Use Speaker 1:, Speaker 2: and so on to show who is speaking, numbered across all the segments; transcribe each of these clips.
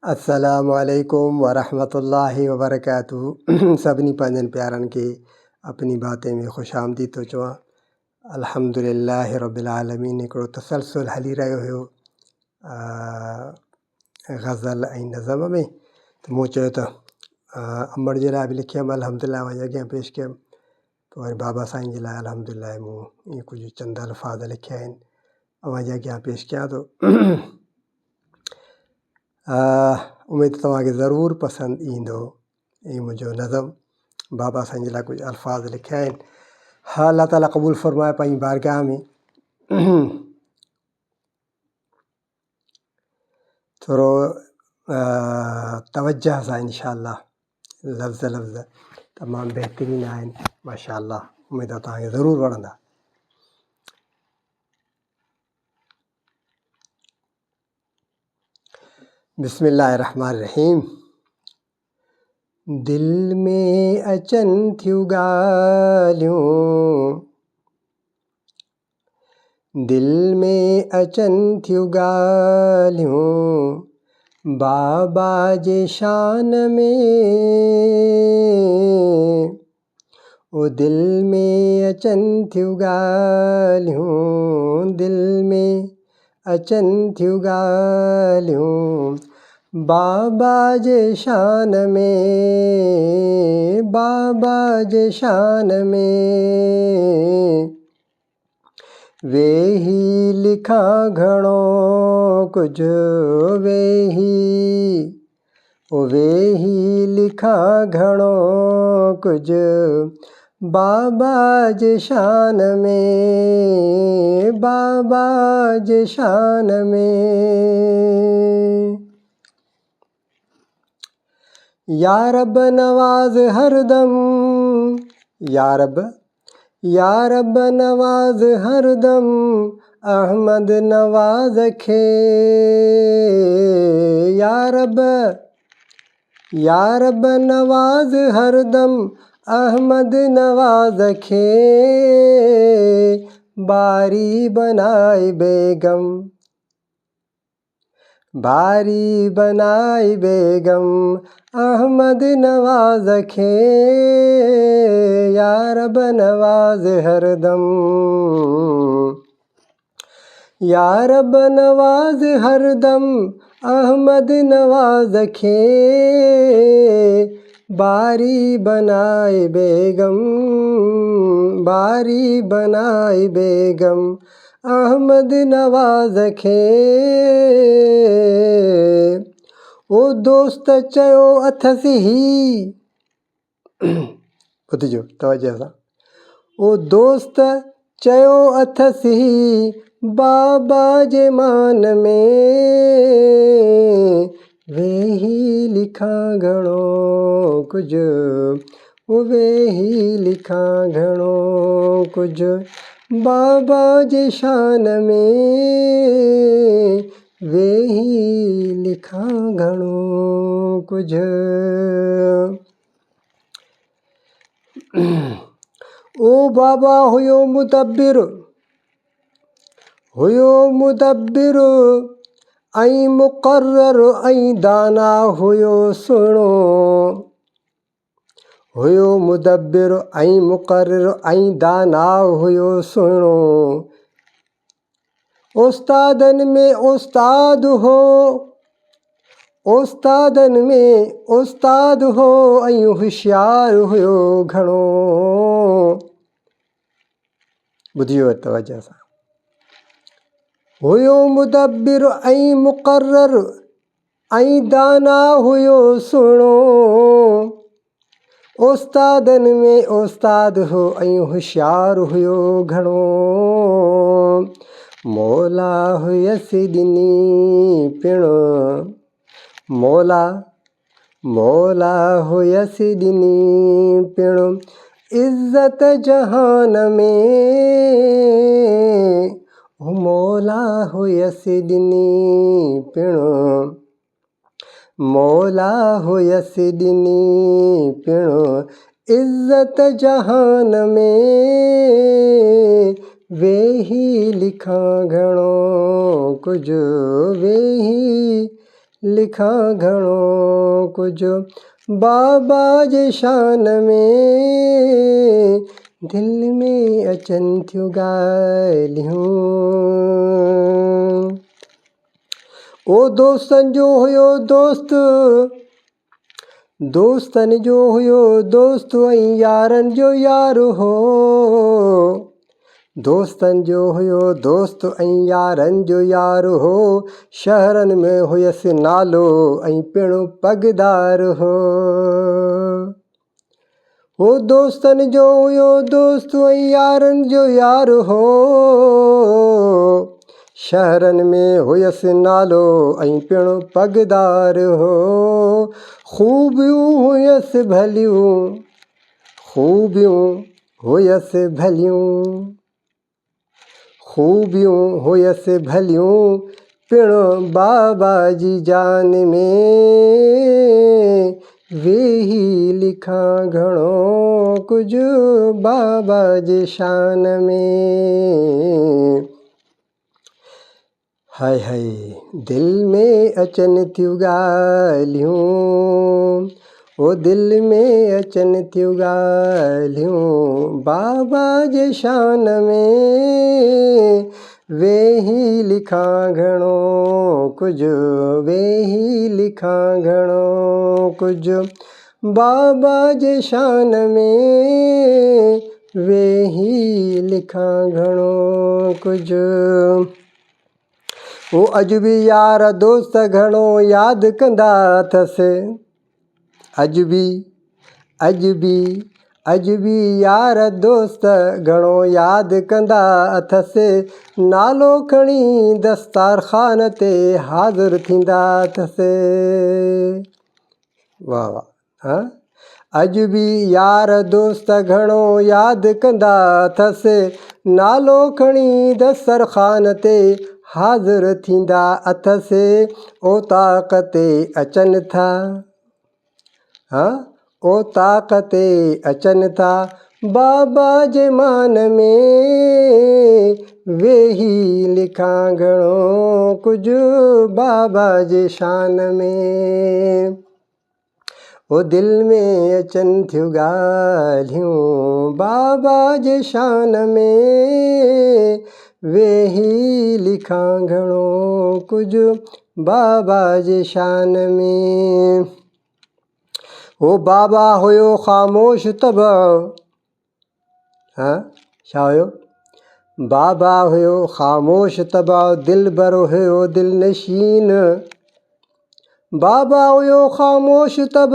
Speaker 1: अस्सलामु अलैकुम वरहमतुल्लाहि वबरकातुहू। सभिनी पंहिंजनि प्यारनि खे अपनी बातें में ख़ुशि आमदीद थो चवां। अल्हम्दुलिल्लाहि रब्बिल आलमीन। हिकिड़ो तसलसल हली रहियो हुयो ग़ज़ल ऐं नज़म में, त मूं चयो त अमड़ जे लाइ बि लिखियमि अल्हम्दुलिल्लाह, वरी अॻियां पेश कयमि। पोइ वरी बाबा साईं जे लाइ अल्हम्दुलिल्लाह मूं ईअं कुझु चंद अल्फाज़ लिखिया आहिनि, अवां जे अॻियां पेश कयां थो। उमेद तव्हांखे ज़रूरु पसंदि ईंदो। हीअ मुंहिंजो नज़म बाबा साईं जे लाइ कुझु अल्फाज़ लिखिया आहिनि। हा, अल्लाह ताला क़बूल फ़रमाए पंहिंजी बारगाह में। थोरो तवज्जह सां इंशाअल्लाह लफ़्ज़ लफ़्ज़ तमामु बहितरीन आहिनि माशाअल्लाह। उमेद आहे तव्हांखे ज़रूरु वणंदा। बिस्मिल्लाहिर्रहमानिर्रहीम। दिल में अचनि थियूं ॻाल्हियूं, दिल में अचनि थियूं ॻाल्हियूं, बाबा जे शान में। ओ दिल में अचनि थियूं ॻाल्हियूं, दिल में अचनि थियूं ॻाल्हियूं, बाबा जे शान में, बाबा जे शान में। वेही लिखां घणो कुझु, वेही लिखां घणो कुझु, बाबा जे शान में, बाबा जे शान में। या रब नवाज़ हरदम, या रब नवाज़ हरदम अहमद नवाज़ खे। या रब नवाज़ हरदम अहमद नवाज़ खे। बारी बनाए बेगम, बारी बनाए बेगम अहमद नवाज़ खे। या रब नवाज़ हरदम, या रब नवाज़ हरदम अहमद नवाज़ खे। बारी बनाए बेगम, बारी बनाए बेगम अहमद नवाज़ खे। ओ दोस्त चयो अथसि ही, ॿुधिजो तवज्जो सां। ओ दोस्त चयो अथसि ही बाबा जे मान में। वेही लिखां घणो कुझु, ओ वेही लिखां घणो कुझु, बाबा जे शान में। वेही लिखां घणो कुझु। ओ बाबा हुयो मुदब्बिर ऐं मुक़र्रर ऐं दाना हुयो सुहिणो। हुयो मुदब्बिर ऐं मुक़र्रर ऐं दाना हुयो सुहिणो। उस्तादनि में उस्ताद हो, उस्तादनि में उस्ताद हो ऐं होशियारु हुयो घणो। ॿुधियो तवज्जो सां। हुयो मुदब्बिर ऐं मुक़र्रर ऐं दाना हुयो सुहिणो। उस्तादनि में उस्ताद हो ऐं होशियारु हुयो घणो। मौला हुयसि ॾिनी पिणु, मौला हुयसि ॾिनी पिणु इज़त जहान में। मौला हुयसि ॾिनी पिणु, मौला हुयसि ॾिनी पिणु इज़त जहान में। वेही लिखां घणो कुझु, वेही लिखां घणो कुझु बाबा जे शान में, दिलि में अचनि थियूं ॻाल्हियूं। ओ दोस्तनि जो हुयो दोस्तनि जो हुयो दोस्त ऐं यारनि जो यार हो। दोस्तनि जो हुयो दोस्त ऐं यारनि जो यार हो। शहरनि में हुयसि नालो ऐं पिणु पगदार हो। ओ दोस्तनि जो हुयो दोस्त ऐं यारनि जो यार हो। शहरनि में हुयसि नालो ऐं पिणु पगदार हो। खूबियूं हुयसि भलियूं, खूबियूं हुयसि भलियूं, खूबियूं हुयसि भलियूं पिणु बाबा जी जान में। वेही लिखां घणो कुझु बाबा जे शान में। हाय हाय दिलि में अचनि थियूं ॻाल्हियूं, ओ दिलि में अचनि थियूं ॻाल्हियूं बाबा जे शान में। वेही लिखां घणो कुझु, वेही लिखां घणो कुझु बाबा जे शान में। वेही लिखां घणो कुझु। ओ अॼु बि यार दोस्त घणो यादि कंदा अथसि। अॼु बि यार दोस्त घणो यादि कंदा अथसि। नालो खणी दस्तारखान ते हाज़िर थींदा अथसि। वाह वाह। अॼु बि यार दोस्त घणो यादि कंदा अथसि। नालो खणी दस्तरखान ते हाज़िर थींदा अथसि। ओ ताक़ते अचनि था, ओ ताक़ते अचनि था बाबा जे मान में। वेही लिखां घणो कुझु बाबा जे शान में। ओ दिलि में अचनि थियूं ॻाल्हियूं बाबा जे शान में। वेही लिखां घणो कुझु बाबा जे शान में। ओ बाबा हुयो ख़ामोश तब, छा हुयो? बाबा हुयो ख़ामोश तब, दिलबर हुयो दिलनशीन। बाबा हुयो ख़ामोश तब,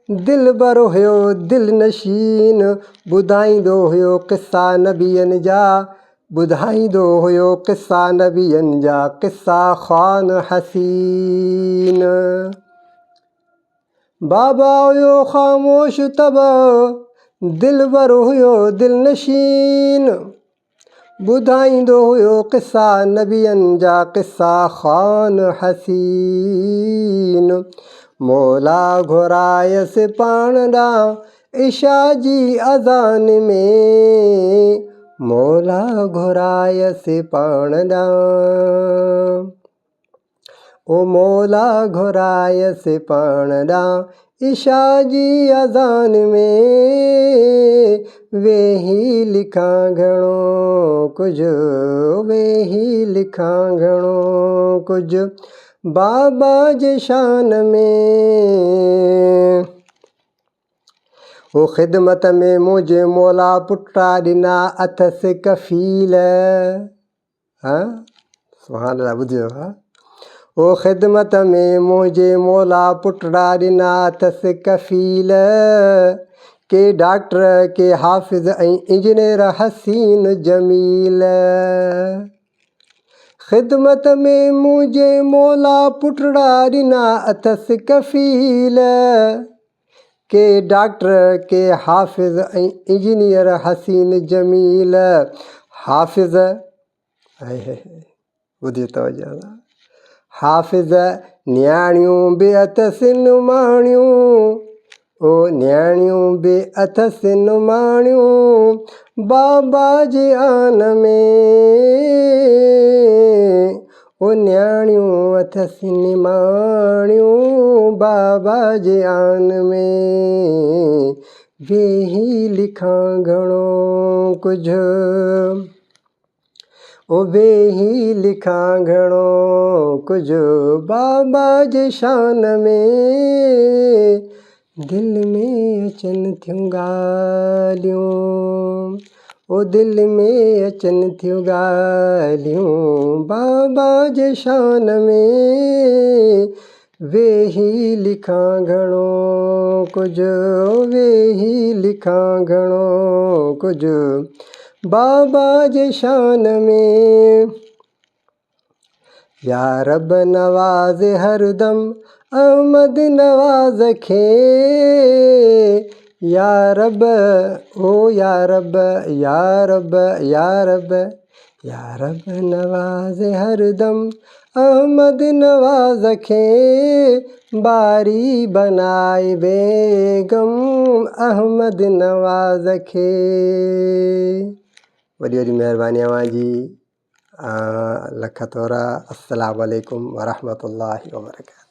Speaker 1: दिलबर हुयो दिलनशीन। ॿुधाईंदो हुयो क़िसा नबियनि जा, ॿुधाईंदो हुयो क़िसा नबियनि जा, क़िसा ख़्वान हसीन। बाबा हुयो ख़ामोश तब, दिलबर हुयो दिलनशीन। ॿुधाईंदो हुयो क़िसा नबियनि जा, क़िसा ख़्वान हसीन। मौला घुरायसि पाण ॾांहुं इशा जी अज़ान में। मौला घुरायसि पाण ॾांहुं, ओ मौला घुरायसि पाण ॾांहुं इशा जी अज़ान में। वेही लिखां घणो कुझु, वेही लिखां घणो कुझु बाबा जे शान में। ओ ख़िदमत में मुंहिंजे मौला पुटा ॾिना अथसि कफ़ील। सुभाणे अल्लाह ॿुधियो। ओ ख़िदमत में मुंहिंजे मौला पुटड़ा ॾिना अथसि कफ़ील। के डॉक्टर के हाफ़िज़ ऐं इंजीनियर हसीन जमील। ख़िदमत में मुंहिंजे मौला पुटड़ा ॾिना अथसि कफ़ील। के डॉक्टर के हाफ़िज़ ऐं इंजीनियर हसीन जमील। हाफ़िज़ ॿुधी तवजो, हाफ़िज़ न्याणियूं बि अथसि नुमाणियूं। ओ न्याणियूं बि अथसि नुमाणियूं बाबा जे आन में। ओ न्याणियूं अथसि निमाणियूं बाबा जे आन में, वेही लिखां घणो कुझु, ओ वेही लिखां घणो कुझु बाबा जे शान में, दिल में अचनि थियूं ॻाल्हियूं, ओ दिल में अचनि थियूं ॻाल्हियूं बाबा जे शान में, वेही लिखां घणो कुझु, वेही लिखां घणो कुझु बाबा जे शान में। या रब नवाज़ हरदम अहमद नवाज़ खे, या रब ओ या रब या रब या रब या रब नवाज़ हरदम अहमद नवाज़ खे, बारी बनाए बेगम अहमद नवाज़ खे। वॾी वॾी महिरबानी अव्हांजी, लख थोरा। अस्सलामु अलैकुम वरहमतुल्लाहि वबरकातुहू।